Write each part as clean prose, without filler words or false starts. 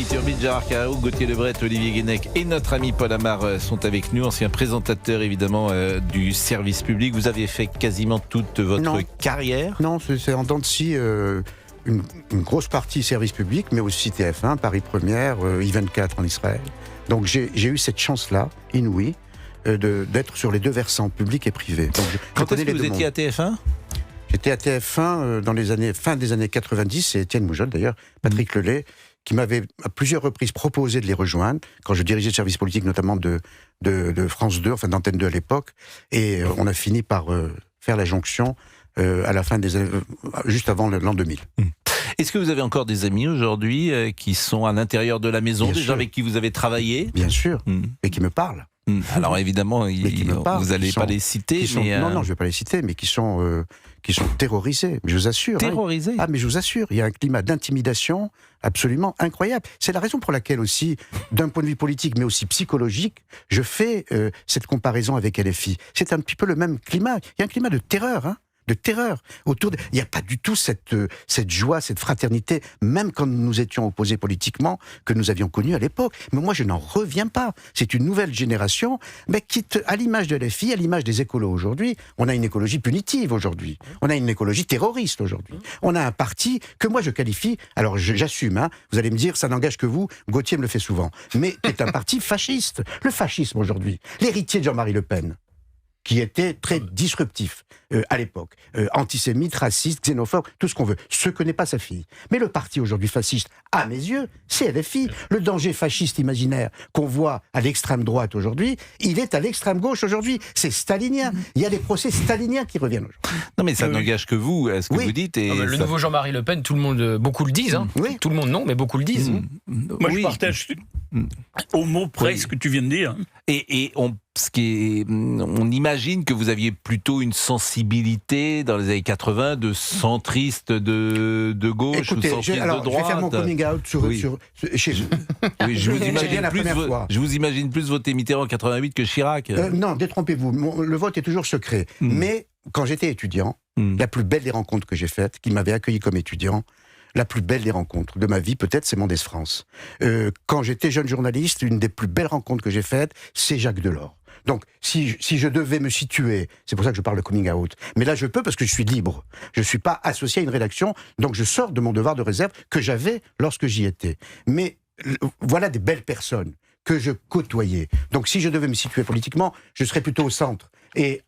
Rémi Turbide, Gérard Carreau, Gauthier Lebret, Olivier Guénec et notre ami Paul Amar sont avec nous, ancien présentateur évidemment du service public. Vous avez fait quasiment toute votre carrière. Non, c'est en dents de scie, une grosse partie service public, mais aussi TF1, Paris Première, I24 en Israël. Donc j'ai eu cette chance-là, inouïe, d'être sur les deux versants, public et privé. Donc, Quand est-ce que vous étiez à TF1 ? J'étais à TF1 dans les fin des années 90, c'est Étienne Moujotte d'ailleurs, Patrick Lelay, qui m'avait à plusieurs reprises proposé de les rejoindre, quand je dirigeais le service politique notamment de France 2, enfin d'Antenne 2 à l'époque, et on a fini par faire la jonction à la fin des années, juste avant l'an 2000. Est-ce que vous avez encore des amis aujourd'hui qui sont à l'intérieur de la maison, des gens avec qui vous avez travaillé ? Bien sûr, et qui me parlent. Alors évidemment, vous n'allez pas les citer. Non, je ne vais pas les citer, mais qui sont terrorisés. Mais je vous assure. Terrorisés ? Ah, mais je vous assure, il y a un climat d'intimidation absolument incroyable. C'est la raison pour laquelle aussi, d'un point de vue politique, mais aussi psychologique, je fais cette comparaison avec LFI. C'est un petit peu le même climat. Il y a un climat de terreur, de terreur. Il n'y a pas du tout cette joie, cette fraternité, même quand nous étions opposés politiquement, que nous avions connu à l'époque. Mais moi, je n'en reviens pas. C'est une nouvelle génération, mais qui, à l'image de LFI, à l'image des écolos aujourd'hui, on a une écologie punitive aujourd'hui. On a une écologie terroriste aujourd'hui. On a un parti que moi je qualifie, alors j'assume, vous allez me dire, ça n'engage que vous, Gauthier me le fait souvent, mais qui est un parti fasciste. Le fascisme aujourd'hui, l'héritier de Jean-Marie Le Pen, qui était très disruptif à l'époque. Antisémite, raciste, xénophobe, tout ce qu'on veut. Ce que n'est pas sa fille. Mais le parti aujourd'hui fasciste, à mes yeux, c'est LFI. Le danger fasciste imaginaire qu'on voit à l'extrême droite aujourd'hui, il est à l'extrême gauche aujourd'hui. C'est stalinien. Il y a des procès staliniens qui reviennent aujourd'hui. Non mais ça n'engage que vous, ce que vous dites. Et le nouveau Jean-Marie Le Pen, tout le monde, beaucoup le disent. Oui. Tout le monde non, mais beaucoup le disent. Moi je partage au mot près ce que tu viens de dire. Et on imagine que vous aviez plutôt une sensibilité dans les années 80 de centriste de gauche. Écoutez, ou centriste de droite. Je vais faire mon coming out chez vous. Oui, je vous imagine plus voter Mitterrand en 88 que Chirac. Non, détrompez-vous. Le vote est toujours secret. Mais quand j'étais étudiant, la plus belle des rencontres que j'ai faites, qui m'avait accueilli comme étudiant, la plus belle des rencontres de ma vie, peut-être, c'est Mendès France. Quand j'étais jeune journaliste, une des plus belles rencontres que j'ai faites, c'est Jacques Delors. Donc, si je devais me situer, c'est pour ça que je parle de coming out, mais là je peux parce que je suis libre. Je ne suis pas associé à une rédaction, donc je sors de mon devoir de réserve que j'avais lorsque j'y étais. Mais voilà des belles personnes que je côtoyais. Donc si je devais me situer politiquement, je serais plutôt au centre. Et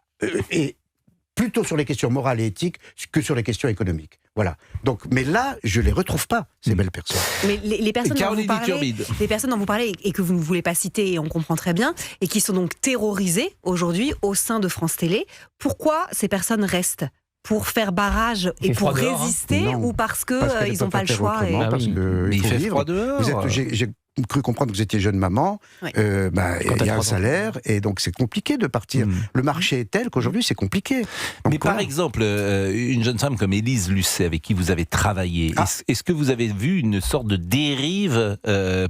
plutôt sur les questions morales et éthiques que sur les questions économiques. Voilà. Donc, mais là, je les retrouve pas, ces belles personnes. Mais les personnes dont vous parlez et que vous ne voulez pas citer, et on comprend très bien, et qui sont donc terrorisées aujourd'hui au sein de France Télé, pourquoi ces personnes restent ? Pour faire barrage et pour résister, ou parce qu'ils n'ont pas le choix Mais il fait froid dehors. J'ai cru comprendre que vous étiez jeune maman, il y a un salaire, et donc c'est compliqué de partir. Le marché est tel qu'aujourd'hui c'est compliqué. Donc, mais par exemple, une jeune femme comme Élise Lucet, avec qui vous avez travaillé, est-ce que vous avez vu une sorte de dérive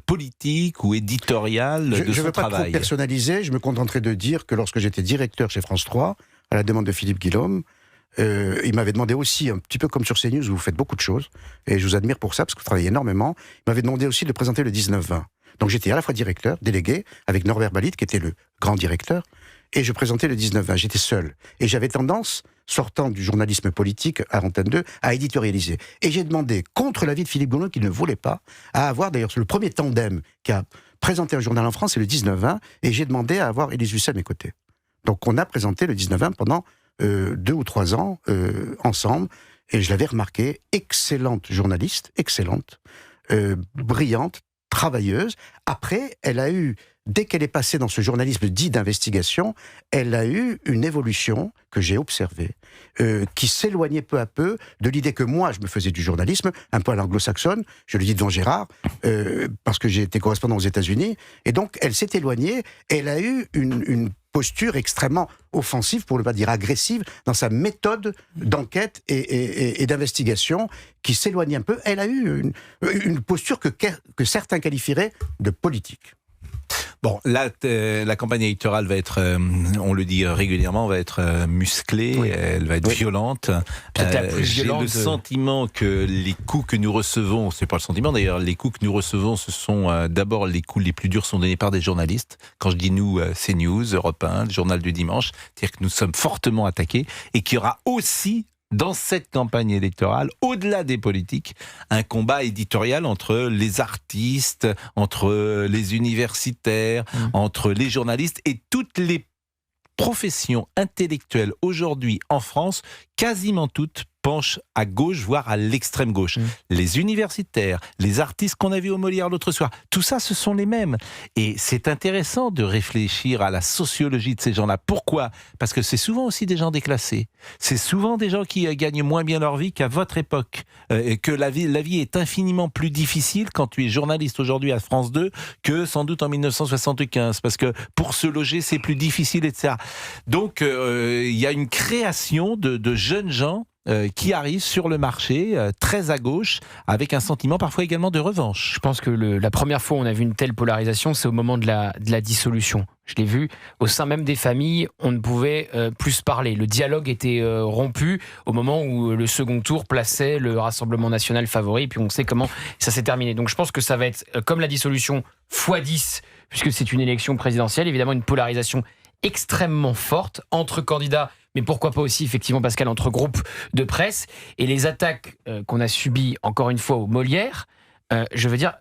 politique ou éditoriale de son travail ? Je ne veux pas trop personnaliser, je me contenterai de dire que lorsque j'étais directeur chez France 3, à la demande de Philippe Guillaume, il m'avait demandé aussi, un petit peu comme sur CNews, où vous faites beaucoup de choses, et je vous admire pour ça, parce que vous travaillez énormément, il m'avait demandé aussi de présenter le 19-20. Donc j'étais à la fois directeur, délégué, avec Norbert Balit, qui était le grand directeur, et je présentais le 19-20. J'étais seul. Et j'avais tendance, sortant du journalisme politique à Antenne 2, à éditorialiser. Et j'ai demandé, contre l'avis de Philippe Goulon, qui ne voulait pas, à avoir d'ailleurs le premier tandem qui a présenté un journal en France, c'est le 19-20, et j'ai demandé à avoir Élise Lucet à mes côtés. Donc on a présenté le 19-20 pendant 2 ou 3 ans ensemble, et je l'avais remarqué, excellente journaliste, excellente, brillante, travailleuse. Après, elle a eu, dès qu'elle est passée dans ce journalisme dit d'investigation, elle a eu une évolution que j'ai observée, qui s'éloignait peu à peu de l'idée que moi, je me faisais du journalisme, un peu à l'anglo-saxonne, je le dis devant Gérard, parce que j'ai été correspondant aux États-Unis, et donc elle s'est éloignée, elle a eu une posture extrêmement offensive, pour ne pas dire agressive, dans sa méthode d'enquête et d'investigation, qui s'éloigne un peu. Elle a eu une posture que certains qualifieraient de politique. Bon, là, la campagne électorale va être, on le dit régulièrement, va être musclée, Oui. elle va être violente. Peut-être la plus J'ai violente le sentiment que les coups que nous recevons, c'est pas le sentiment d'ailleurs, les coups que nous recevons, ce sont d'abord les coups les plus durs sont donnés par des journalistes. Quand je dis nous, CNews, Europe 1, le journal du dimanche, c'est-à-dire que nous sommes fortement attaqués et qu'il y aura aussi dans cette campagne électorale, au-delà des politiques, un combat éditorial entre les artistes, entre les universitaires, entre les journalistes et toutes les professions intellectuelles aujourd'hui en France, quasiment toutes penchent à gauche, voire à l'extrême gauche. Les universitaires, les artistes qu'on a vus au Molière l'autre soir, tout ça, ce sont les mêmes. Et c'est intéressant de réfléchir à la sociologie de ces gens-là. Pourquoi ? Parce que c'est souvent aussi des gens déclassés. C'est souvent des gens qui gagnent moins bien leur vie qu'à votre époque. Et que la vie est infiniment plus difficile quand tu es journaliste aujourd'hui à France 2 que sans doute en 1975. Parce que pour se loger, c'est plus difficile, etc. Donc, il y a une création de jeunes gens qui arrivent sur le marché, très à gauche, avec un sentiment parfois également de revanche. Je pense que la première fois où on a vu une telle polarisation, c'est au moment de la dissolution. Je l'ai vu, au sein même des familles, on ne pouvait plus se parler. Le dialogue était rompu au moment où le second tour plaçait le Rassemblement national favori, et puis on sait comment ça s'est terminé. Donc je pense que ça va être, comme la dissolution, x10, puisque c'est une élection présidentielle, évidemment une polarisation extrêmement forte entre candidats, mais pourquoi pas aussi, effectivement, Pascal, entre groupes de presse. Et les attaques qu'on a subies, encore une fois, au Molière, je veux dire,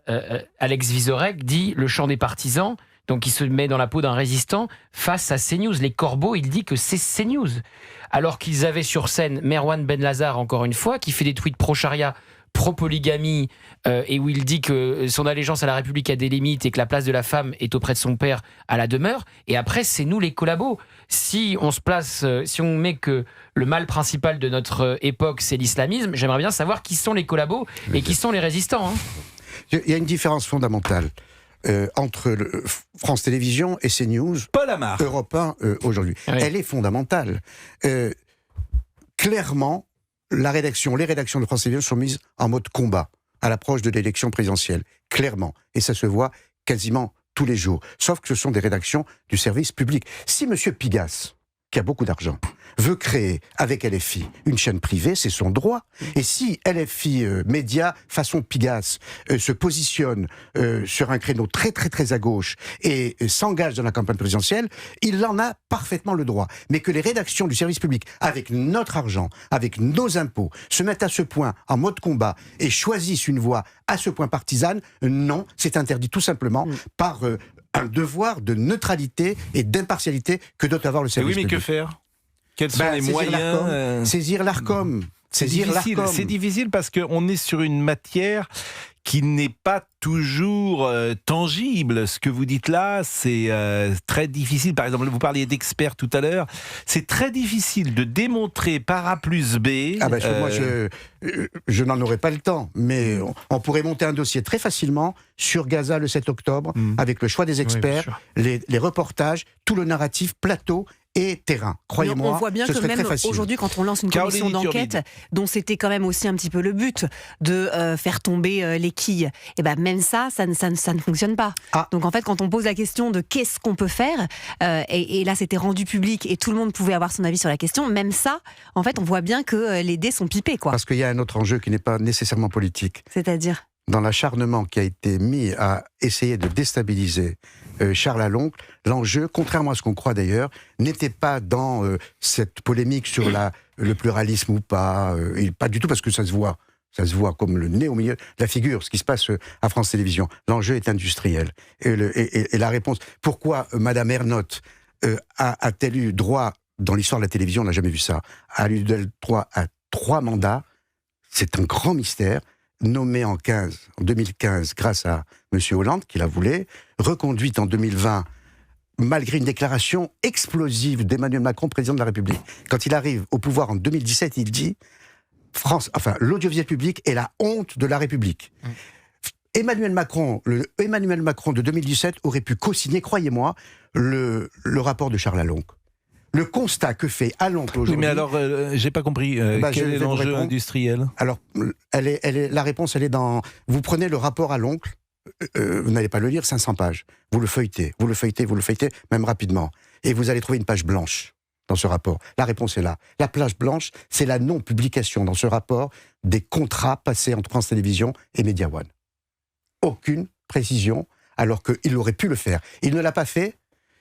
Alex Vizorek dit le chant des partisans, donc il se met dans la peau d'un résistant face à CNews. Les Corbeaux, il dit que c'est CNews. Alors qu'ils avaient sur scène Merwan Benlazar, encore une fois, qui fait des tweets pro-charia, pro-polygamie, et où il dit que son allégeance à la République a des limites et que la place de la femme est auprès de son père à la demeure. Et après, c'est nous les collabos. Si on se place, si on met que le mal principal de notre époque, c'est l'islamisme, j'aimerais bien savoir qui sont les collabos et qui sont les résistants. Hein. Il y a une différence fondamentale entre France Télévisions et CNews, Paul Amar. Europe 1 aujourd'hui. Oui. Elle est fondamentale. Clairement, les rédactions de France Télévisions sont mises en mode combat à l'approche de l'élection présidentielle. Clairement. Et ça se voit quasiment tous les jours. Sauf que ce sont des rédactions du service public. Si M. Pigasse, qui a beaucoup d'argent, veut créer avec LFI une chaîne privée, c'est son droit. Et si LFI Média, façon Pigasse, se positionne sur un créneau très très très à gauche et s'engage dans la campagne présidentielle, il en a parfaitement le droit. Mais que les rédactions du service public, avec notre argent, avec nos impôts, se mettent à ce point en mode combat et choisissent une voie à ce point partisane, non, c'est interdit tout simplement par un devoir de neutralité et d'impartialité que doit avoir le service public. Oui, mais que faire ? Quels sont les moyens Saisir l'Arcom. C'est difficile parce qu'on est sur une matière qui n'est pas toujours tangible. Ce que vous dites là, c'est très difficile. Par exemple, vous parliez d'experts tout à l'heure. C'est très difficile de démontrer par A plus B. Ah ben, moi, je n'en aurais pas le temps. Mais on pourrait monter un dossier très facilement sur Gaza le 7 octobre, avec le choix des experts, les reportages, tout le narratif, plateau et terrain. Croyez-moi, on voit bien que même aujourd'hui, quand on lance une commission d'enquête, dont c'était quand même aussi un petit peu le but de faire tomber les quilles, et ben même ça ne fonctionne pas. Ah. Donc en fait, quand on pose la question de qu'est-ce qu'on peut faire, et là c'était rendu public et tout le monde pouvait avoir son avis sur la question, même ça, en fait, on voit bien que les dés sont pipés, quoi. Parce qu'il y a un autre enjeu qui n'est pas nécessairement politique. C'est-à-dire ? Dans l'acharnement qui a été mis à essayer de déstabiliser Charles Aloncle, l'enjeu, contrairement à ce qu'on croit d'ailleurs, n'était pas dans cette polémique sur le pluralisme ou pas, pas du tout, parce que ça se voit comme le nez au milieu de la figure, ce qui se passe à France Télévisions. L'enjeu est industriel. Et la réponse, pourquoi Madame Ernotte a-t-elle eu droit, dans l'histoire de la télévision, on n'a jamais vu ça, a-t-elle eu droit à 3 mandats? C'est un grand mystère. Nommée en 2015 grâce à M. Hollande, qui la voulait, reconduite en 2020, malgré une déclaration explosive d'Emmanuel Macron, président de la République. Quand il arrive au pouvoir en 2017, il dit l'audiovisuel public est la honte de la République. Emmanuel Macron de 2017 aurait pu co-signer, croyez-moi, le rapport de Charles Aloncle. Le constat que fait Aloncle aujourd'hui... Oui, mais alors, j'ai pas compris. Quel est l'enjeu industriel ? Alors, la réponse, elle est dans... Vous prenez le rapport Aloncle, vous n'allez pas le lire, 500 pages. Vous le feuilletez, même rapidement. Et vous allez trouver une page blanche dans ce rapport. La réponse est là. La page blanche, c'est la non-publication dans ce rapport des contrats passés entre France Télévisions et Media One. Aucune précision, alors qu'il aurait pu le faire. Il ne l'a pas fait.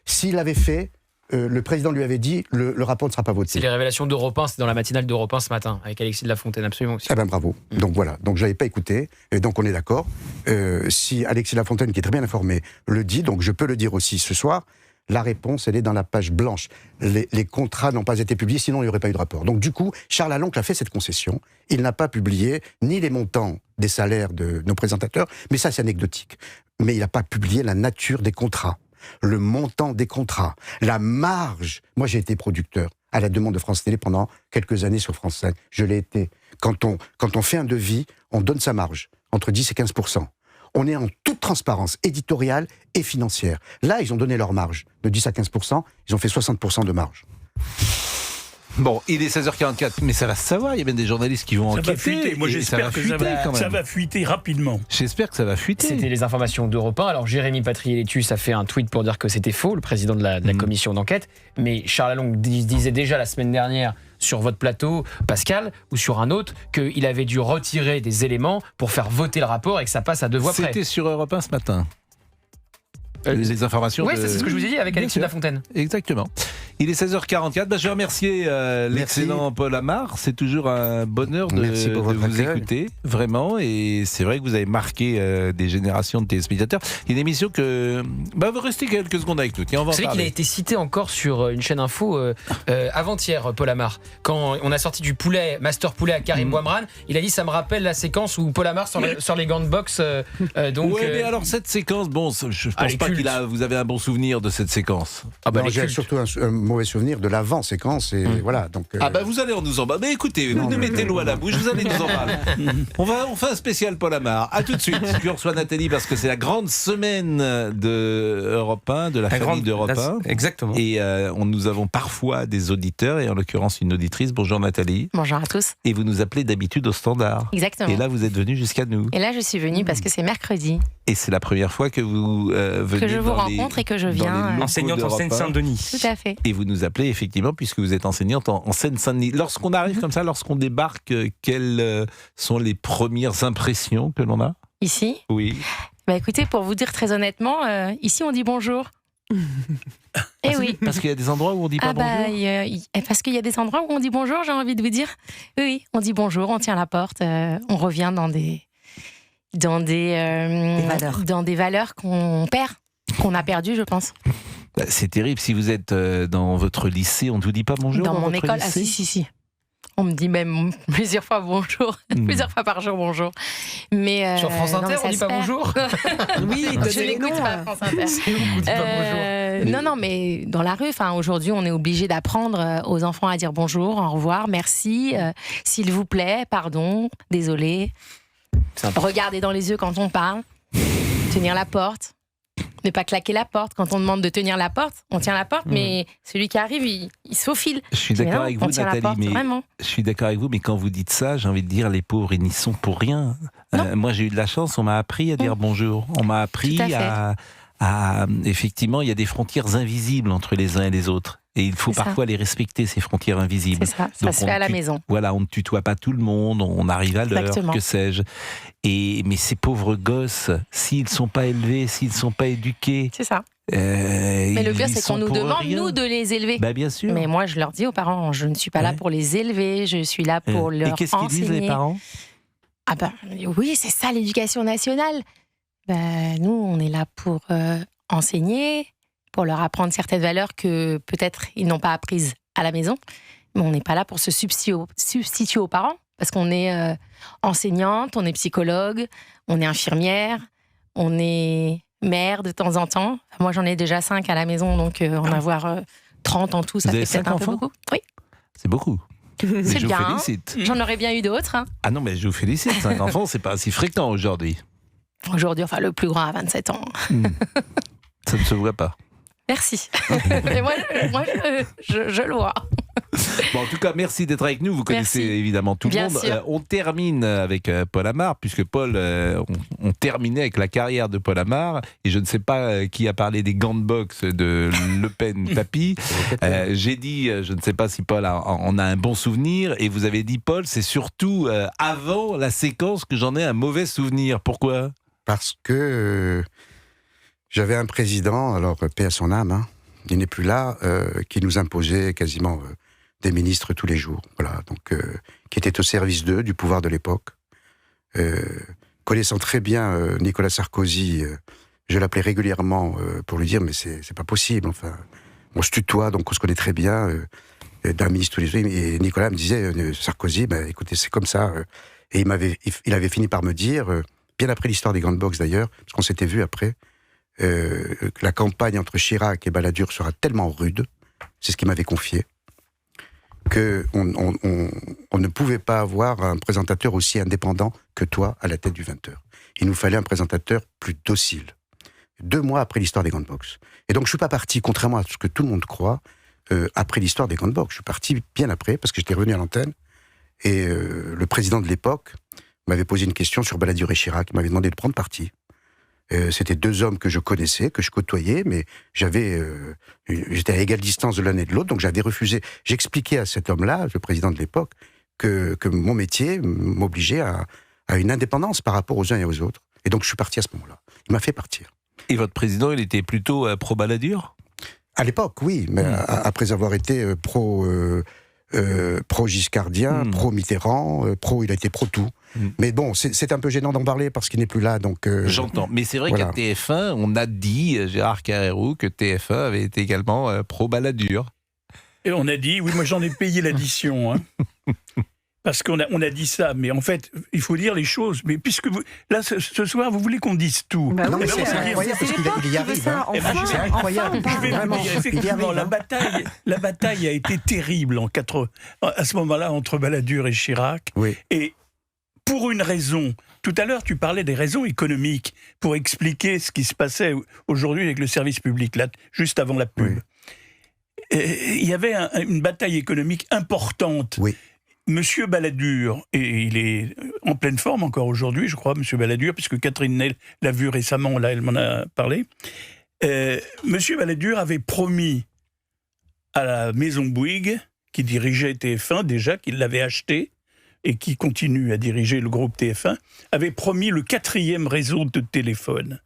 S'il l'avait fait, le président lui avait dit le rapport ne sera pas voté. C'est les révélations d'Europe 1, c'est dans la matinale d'Europe 1 ce matin, avec Alexis de la Fontaine, absolument aussi. Ah ben bravo. Donc voilà, donc je n'avais pas écouté, et donc on est d'accord. Si Alexis de la Fontaine, qui est très bien informé, le dit, donc je peux le dire aussi ce soir, la réponse, elle est dans la page blanche. Les contrats n'ont pas été publiés, sinon il n'y aurait pas eu de rapport. Donc du coup, Charles Aloncle a fait cette concession. Il n'a pas publié ni les montants des salaires de nos présentateurs, mais ça c'est anecdotique. Mais il n'a pas publié la nature des contrats, le montant des contrats, la marge. Moi j'ai été producteur à la demande de France Télé pendant quelques années sur France 5. Je l'ai été. Quand on fait un devis, on donne sa marge, entre 10 et 15%. On est en toute transparence éditoriale et financière. Là, ils ont donné leur marge de 10 à 15%, ils ont fait 60% de marge. Bon, il est 16h44, mais ça va se savoir, il y a même des journalistes qui vont enquêter. Ça va fuiter, moi j'espère que ça va fuiter rapidement. J'espère que ça va fuiter. C'était les informations d'Europe 1. Alors Jérémy Patrier-Létus a fait un tweet pour dire que c'était faux, le président de la commission d'enquête. Mais Charles Aloncle disait déjà la semaine dernière sur votre plateau, Pascal, ou sur un autre, qu'il avait dû retirer des éléments pour faire voter le rapport et que ça passe à 2 voix près. C'était sur Europe 1 ce matin. Les informations. Oui, c'est ce que je vous ai dit avec Alexis de la Fontaine. Exactement. Il est 16h44. Je vais remercier l'excellent Paul Amar. C'est toujours un bonheur de vous écouter, vraiment. Et c'est vrai que vous avez marqué des générations de téléspectateurs. Il y a une émission que... vous restez quelques secondes avec nous. Tiens, on va en parler. Vous savez qu'il a été cité encore sur une chaîne info avant-hier, Paul Amar. Quand on a sorti du poulet, Master Poulet à Karim Bouamran, il a dit ça me rappelle la séquence où Paul Amar sort les gants de boxe. Donc, mais alors cette séquence, je pense pas vous avez un bon souvenir de cette séquence. J'ai surtout un mauvais souvenir de l'avant-séquence. Et voilà, donc, vous allez nous en parler. Mais écoutez, vous ne mettez l'eau à la bouche, vous allez nous en parler. On fait un spécial Paul Amar. À tout de suite. Je reçois Nathalie parce que c'est la grande semaine de Europe 1, de la famille d'Europe 1. Exactement. Et nous avons parfois des auditeurs, et en l'occurrence une auditrice. Bonjour Nathalie. Bonjour à tous. Et vous nous appelez d'habitude au standard. Exactement. Et là, vous êtes venue jusqu'à nous. Et là, je suis venue parce que c'est mercredi. Et c'est la première fois que vous venez. Que je vous rencontre et que je viens. Enseignante en Seine-Saint-Denis. Tout à fait. Et vous nous appelez effectivement, puisque vous êtes enseignante en Seine-Saint-Denis. Lorsqu'on arrive comme ça, lorsqu'on débarque, quelles sont les premières impressions que l'on a ? Ici ? Oui. Écoutez, pour vous dire très honnêtement, ici on dit bonjour. Et oui. Parce qu'il y a des endroits où on dit pas bonjour. Parce qu'il y a des endroits où on dit bonjour, j'ai envie de vous dire. Oui, on dit bonjour, on tient la porte, on revient dans des valeurs qu'on perd, qu'on a perdues, je pense. C'est terrible. Si vous êtes dans votre lycée, on ne vous dit pas bonjour dans mon votre école, lycée ? si. On me dit même plusieurs fois bonjour, plusieurs fois par jour bonjour. Mais sur France Inter, on dit pas bonjour. Oui, je n'écoute pas France Inter. Non, mais dans la rue, aujourd'hui, on est obligé d'apprendre aux enfants à dire bonjour, au revoir, merci, s'il vous plaît, pardon, désolé. Regarder dans les yeux quand on parle, tenir la porte. Ne pas claquer la porte. Quand on demande de tenir la porte, on tient la porte, mais celui qui arrive, il se faufile. Je suis d'accord avec vous, Nathalie, je suis d'accord avec vous, mais quand vous dites ça, j'ai envie de dire, les pauvres, ils n'y sont pour rien. Moi, j'ai eu de la chance, on m'a appris à dire bonjour. On m'a appris à... Effectivement, il y a des frontières invisibles entre les uns et les autres. Et il faut parfois les respecter, ces frontières invisibles. C'est ça, ça se fait à la maison. Voilà, on ne tutoie pas tout le monde, on arrive à l'heure, que sais-je. Mais ces pauvres gosses, s'ils ne sont pas élevés, s'ils ne sont pas éduqués... C'est ça. Mais le pire, c'est qu'on nous demande, nous, de les élever. Bien sûr. Mais moi, je leur dis aux parents, je ne suis pas là pour les élever, je suis là pour leur enseigner. Et qu'est-ce qu'ils disent, les parents ? Oui, c'est ça, l'éducation nationale. Nous, on est là pour enseigner, pour leur apprendre certaines valeurs que peut-être ils n'ont pas apprises à la maison. Mais on n'est pas là pour se substituer aux parents, parce qu'on est enseignante, on est psychologue, on est infirmière, on est mère de temps en temps. Moi, j'en ai déjà 5 à la maison, donc en avoir 30 en tout, ça fait peut-être un peu beaucoup. Oui. C'est beaucoup. C'est je bien. vous félicite. J'en aurais bien eu d'autres. Ah non, mais je vous félicite. 5 enfants, c'est pas si fréquent aujourd'hui. Aujourd'hui, le plus grand a 27 ans. Ça ne se voit pas. Merci. Mais moi, je le vois. Bon, en tout cas, merci d'être avec nous. Vous connaissez Merci. évidemment tout le Bien monde. sûr. On termine avec Paul Amar, puisque Paul, on terminait avec la carrière de Paul Amar. Et je ne sais pas qui a parlé des gants de boxe de Le Pen-Papy. J'ai dit, je ne sais pas si Paul en a un bon souvenir. Et vous avez dit, Paul, c'est surtout avant la séquence que j'en ai un mauvais souvenir. Pourquoi ? Parce que j'avais un président, alors paix à son âme, hein, il n'est plus là, qui nous imposait quasiment des ministres tous les jours. Voilà, donc qui était au service d'eux, du pouvoir de l'époque. Connaissant très bien Nicolas Sarkozy, je l'appelais régulièrement pour lui dire mais c'est pas possible. Enfin, on se tutoie, donc on se connaît très bien. D'un ministre tous les jours. Et Nicolas me disait Sarkozy, écoutez, c'est comme ça. Et il avait fini par me dire, bien après l'histoire des grandes box d'ailleurs, parce qu'on s'était vu après. La campagne entre Chirac et Balladur sera tellement rude, c'est ce qu'il m'avait confié, qu'on ne pouvait pas avoir un présentateur aussi indépendant que toi à la tête du 20h. Il nous fallait un présentateur plus docile. 2 mois après l'histoire des grandes box. Et donc je ne suis pas parti, contrairement à ce que tout le monde croit, après l'histoire des grandes box. Je suis parti bien après, parce que j'étais revenu à l'antenne, et le président de l'époque m'avait posé une question sur Balladur et Chirac, il m'avait demandé de prendre parti. C'était 2 hommes que je connaissais, que je côtoyais, mais j'étais à égale distance de l'un et de l'autre, donc j'avais refusé. J'expliquais à cet homme-là, le président de l'époque, que mon métier m'obligeait à une indépendance par rapport aux uns et aux autres. Et donc je suis parti à ce moment-là. Il m'a fait partir. Et votre président, il était plutôt pro-Balladur ? À l'époque, oui, mais après avoir été pro-giscardien, pro-Mitterrand, il a été pro-tout. Mais bon, c'est un peu gênant d'en parler parce qu'il n'est plus là, donc... J'entends, mais c'est vrai voilà. qu'à TF1, on a dit, Gérard Carrérou, que TF1 avait été également pro-Balladur. Et on a dit, oui, moi j'en ai payé l'addition, hein. Parce qu'on a dit ça, mais en fait, il faut dire les choses. Mais puisque là, ce soir, vous voulez qu'on dise tout. Bah Non, oui, mais c'est incroyable parce qu'il y arrive. Hein. C'est incroyable. Je vais vous dire, effectivement, la bataille a été terrible à ce moment-là entre Balladur et Chirac. Oui. Et pour une raison, tout à l'heure tu parlais des raisons économiques pour expliquer ce qui se passait aujourd'hui avec le service public, là, juste avant la pub. Oui. Il y avait une bataille économique importante. Oui. Monsieur Balladur, et il est en pleine forme encore aujourd'hui, je crois, Monsieur Balladur, puisque Catherine Ney l'a vu récemment, là, elle m'en a parlé. Monsieur Balladur avait promis à la maison Bouygues, qui dirigeait TF1 déjà, qu'il l'avait acheté, et qui continue à diriger le groupe TF1, avait promis le 4e réseau de téléphone.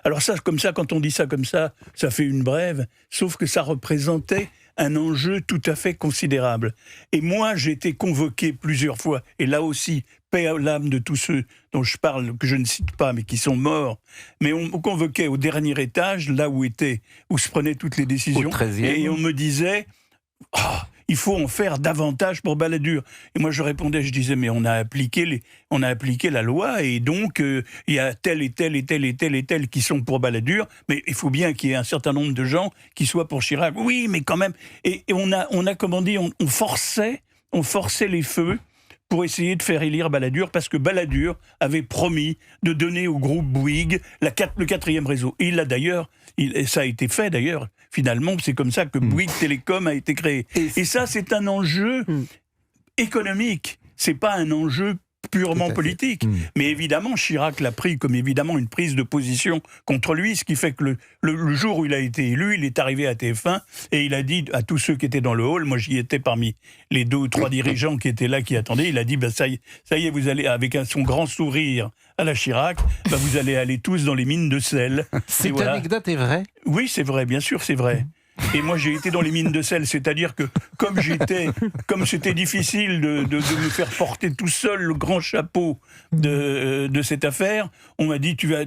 Alors ça, comme ça, quand on dit ça comme ça fait une brève, sauf que ça représentait un enjeu tout à fait considérable. Et moi, j'ai été convoqué plusieurs fois, et là aussi, paix à l'âme de tous ceux dont je parle, que je ne cite pas, mais qui sont morts, mais on me convoquait au dernier étage, là où se prenaient toutes les décisions, Au 13e. et on me disait... il faut en faire davantage pour Balladur. Et moi, je répondais, je disais, mais on a appliqué la loi, et donc, il y a tel et tel et tel et tel et tel qui sont pour Balladur, mais il faut bien qu'il y ait un certain nombre de gens qui soient pour Chirac. Oui, mais quand même. Et on a comment dire, on forçait les feux pour essayer de faire élire Balladur, parce que Balladur avait promis de donner au groupe Bouygues le 4e réseau. Et il l'a d'ailleurs, ça a été fait d'ailleurs, finalement, c'est comme ça que Bouygues Télécom a été créé. Et ça, c'est un enjeu économique, c'est pas un enjeu purement politique. Mais évidemment, Chirac l'a pris comme évidemment une prise de position contre lui, ce qui fait que le jour où il a été élu, il est arrivé à TF1 et il a dit à tous ceux qui étaient dans le hall, moi j'y étais parmi les 2 ou 3 dirigeants qui étaient là, qui attendaient, il a dit, ça y est, vous allez, avec son grand sourire à la Chirac, vous allez aller tous dans les mines de sel. Cette anecdote est vraie ? Oui, c'est vrai, bien sûr, c'est vrai. Et moi, j'ai été dans les mines de sel, c'est-à-dire que comme c'était difficile de me faire porter tout seul le grand chapeau de cette affaire, on m'a dit tu as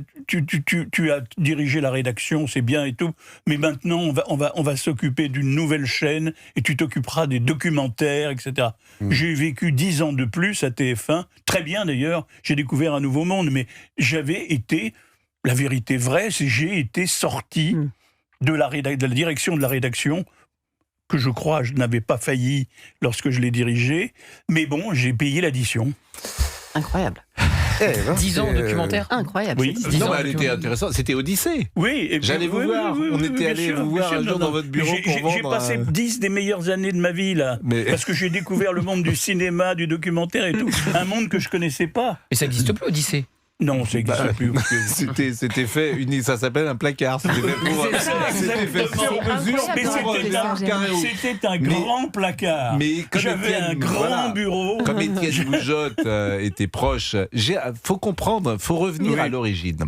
dirigé la rédaction, c'est bien et tout, mais maintenant on va s'occuper d'une nouvelle chaîne et tu t'occuperas des documentaires, etc. J'ai vécu 10 ans de plus à TF1, très bien d'ailleurs, j'ai découvert un nouveau monde, mais j'avais été, la vérité vraie, c'est que j'ai été sorti de la direction de la rédaction, que je crois je n'avais pas failli lorsque je l'ai dirigée, mais bon, j'ai payé l'addition. Incroyable. rêve. 10 ans de C'est, documentaire. Incroyable. Oui. cette Dix Non, ans mais de elle était documentaire. intéressante. C'était Odyssée. Oui, et puis- J'allais vous voir. On était bien allé sûr, vous bien voir sûr. un jour Non, dans votre bureau pour J'ai vendre passé un- 10 des meilleures années de ma vie, là. Mais- Parce que j'ai découvert le monde du cinéma, du documentaire et tout. Un monde que je connaissais pas. Mais ça n'existe plus, Odyssée. Non, ça n'existe plus. C'était fait, ça s'appelle un placard. C'était fait pour. C'est ça, C'était fait exactement. sur mesure C'est pour incroyable. Gérard Carreau. C'était un grand placard. Mais comme J'avais Étienne, un grand voilà. bureau. Comme Étienne Boujotte était proche, faut comprendre, faut revenir Oui. à l'origine.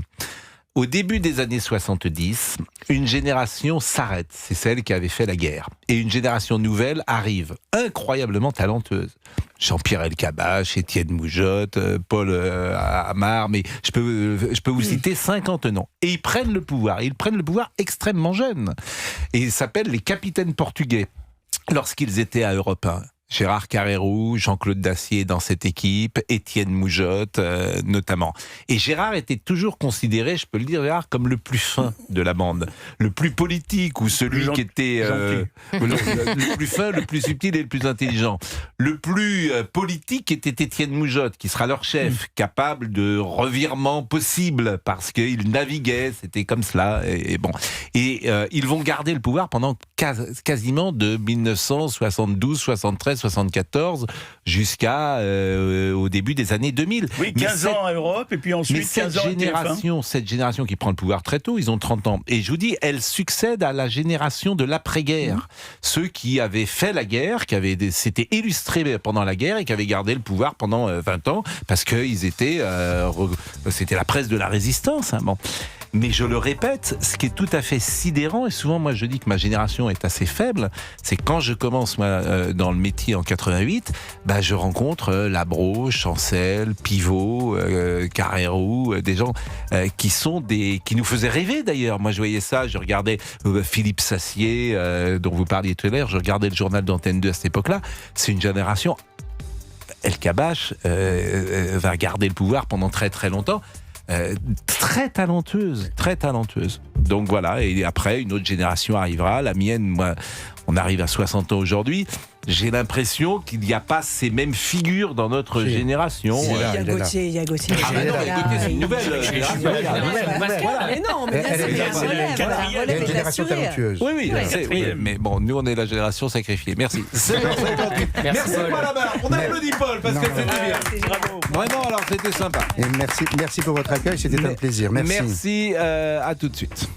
Au début des années 70, une génération s'arrête, c'est celle qui avait fait la guerre. Et une génération nouvelle arrive, incroyablement talenteuse. Jean-Pierre Elkabbach, Étienne Boujotte, Paul Amar, mais je peux vous citer 50 noms. Et ils prennent le pouvoir extrêmement jeunes. Et ils s'appellent les capitaines portugais, lorsqu'ils étaient à Europe 1. Gérard Carrérou, Jean-Claude Dacier dans cette équipe, Étienne Moujotte notamment. Et Gérard était toujours considéré, je peux le dire Gérard, comme le plus fin de la bande, le plus politique ou celui qui était le plus fin, le plus subtil et le plus intelligent. Le plus politique était Étienne Moujotte, qui sera leur chef, capable de revirements possibles parce qu'il naviguait, c'était comme cela. Et bon, ils vont garder le pouvoir pendant quasiment de 1972, 73, 74 jusqu'à au début des années 2000. Oui, 15 ans à Europe et puis ensuite 15 ans à TF1. Cette génération qui prend le pouvoir très tôt, ils ont 30 ans. Et je vous dis, elle succède à la génération de l'après-guerre. Ceux qui avaient fait la guerre, s'étaient illustrés pendant la guerre et qui avaient gardé le pouvoir pendant 20 ans parce qu'ils étaient... c'était la presse de la résistance. Hein, bon. Mais je le répète, ce qui est tout à fait sidérant, et souvent moi je dis que ma génération est assez faible, c'est que quand je commence moi, dans le métier en 88, je rencontre Labro, Chancel, Pivot, Carrérou, des gens qui nous faisaient rêver d'ailleurs. Moi je voyais ça, je regardais Philippe Sassier, dont vous parliez tout à l'heure, je regardais le journal d'Antenne 2 à cette époque-là. C'est une génération... Elkabbach va garder le pouvoir pendant très très longtemps. Très talenteuse. Donc voilà, et après, une autre génération arrivera. La mienne, moi, on arrive à 60 ans aujourd'hui. J'ai l'impression qu'il n'y a pas ces mêmes figures dans notre génération. Il Il y a Gauthier. Ah bah non, mais Gauthier, c'est une nouvelle génération. Mais non, mais là, c'est la relève. La relève une est génération assurée. talentueuse. Oui, mais bon, nous, on est la génération sacrifiée. Merci. 7h58. Merci Paul. Paul là-bas. On applaudit Paul parce que c'était bien. C'est Bravo. Vraiment, alors, c'était sympa. Et merci pour votre accueil, c'était un plaisir. Merci. Merci, à tout de suite.